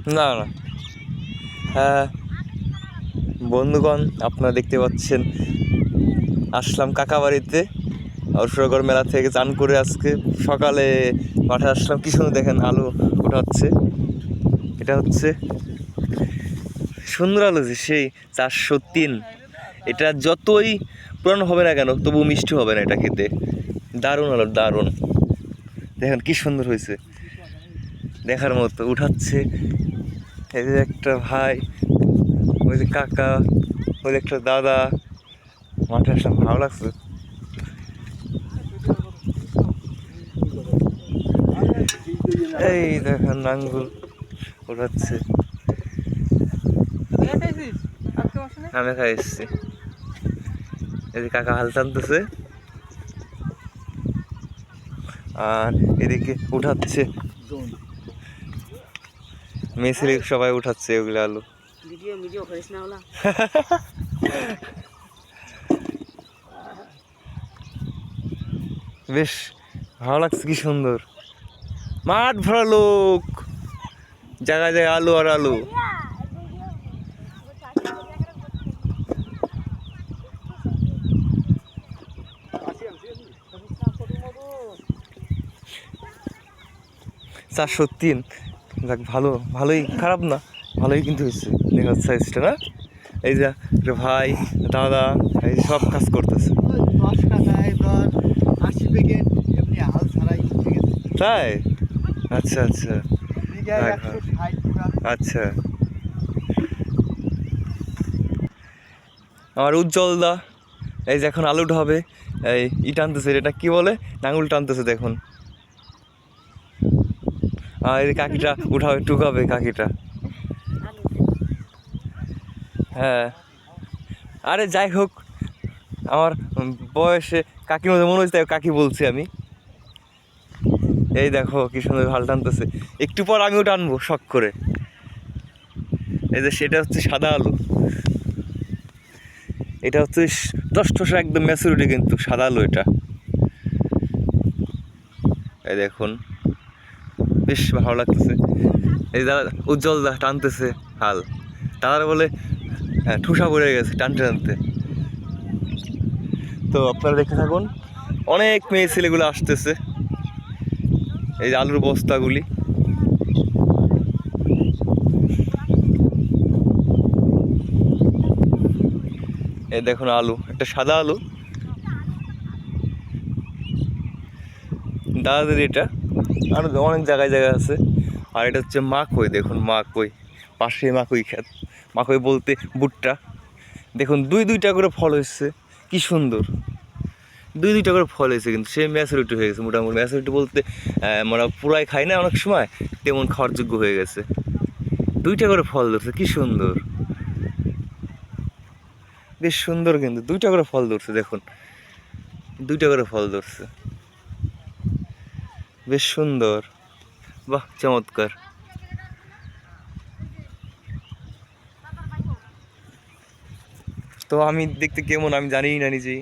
না না। হ্যাঁ বন্ধুগণ, আপনারা দেখতে পাচ্ছেন আসলাম কাকা বাড়িতে অশ্বগড় মেলা থেকে চান করে আজকে সকালে মাঠে আসলাম। কি সুন্দর দেখেন আলু ওঠাচ্ছে। এটা হচ্ছে সুন্দর আলু, সেই 403। এটা যতই পুরানো হবে না কেন তবু মিষ্টি হবে না এটা খেতে। দারুণ আলু, দারুণ। দেখেন কি সুন্দর হয়েছে, দেখার মতো উঠাচ্ছে। এই যে একটা ভাই, ওই যে কাকা, ওই যে একটা দাদা। মাঠে আসলাম, ভালো লাগছে। এই দেখেন নাঙ্গল উঠাচ্ছে। আমি খাই এসছি। এই যে কাকা হাল টানতেছে আর এদিকে উঠাচ্ছে মেয়ে সবাই উঠাচ্ছে ওগুলো আলু। বেশ ভালো লাগছে, কি সুন্দর মাঠ ভরা লোক, জায়গায় জায়গায় আলু আর আলু। 403। যাক ভালো, ভালোই, খারাপ না, ভালোই কিন্তু হয়েছে। দেখা সাইজটা না, এই যে একটা ভাই দাদা এই সব কাজ করতেছে। তাই? আচ্ছা আচ্ছা আচ্ছা। আমার উজ্জ্বল দা এই যে এখন আলুটা হবে, এই টানতেছে, এটা কি বলে, নাঙুল টানতেছে দেখুন। আর এই কাকিটা উঠাবে, টুকাবে কাকিটা। হ্যাঁ আরে যাই হোক, আমার বয়সে কাকির মধ্যে মনে হচ্ছে, তাই কাকি বলছি আমি। এই দেখো কি সুন্দর হাল টানতেছে, একটু পর আমিও টানবো শখ করে। এই যে সেটা হচ্ছে সাদা আলু, এটা হচ্ছে টসটসে একদম ম্যাচুরিটি, কিন্তু সাদা আলু এটা। এই দেখুন বেশ ভালো লাগতেছে। এই দাদা উজ্জ্বল দা টানতেছে হাল, দাদার বলে ঠুসা পড়ে গেছে টানতে টানতে। তো আপনারা দেখতে থাকুন, অনেক মেয়ে ছেলেগুলো আসতেছে। এই যে আলুর বস্তাগুলি, এই দেখুন আলু, একটা সাদা আলু দাদাদের এটা। আর অনেক জায়গায় জায়গায় আছে। আর এটা হচ্ছে মাকই, দেখুন মাকই, পাশে মাকই খেত। মাকই বলতে ভুট্টা। দেখুন দুইটা করে ফল হয়েছে, কি সুন্দর। দুইটা করে ফল হয়েছে, কিন্তু সে ম্যাচুরিটি হয়ে গেছে মোটামুটি। ম্যাচুরিটি বলতে আমরা পুরাই খাই না অনেক সময়, তেমন খাওয়ার যোগ্য হয়ে গেছে। দুইটা করে ফল ধরছে, কি সুন্দর, বেশ সুন্দর। কিন্তু দুইটা করে ফল ধরছে, দেখুন দুইটা করে ফল ধরছে, বেশ সুন্দর। বাহ, চমৎকার। তো আমি দেখতে কেমন আমি জানিই না নিজেই।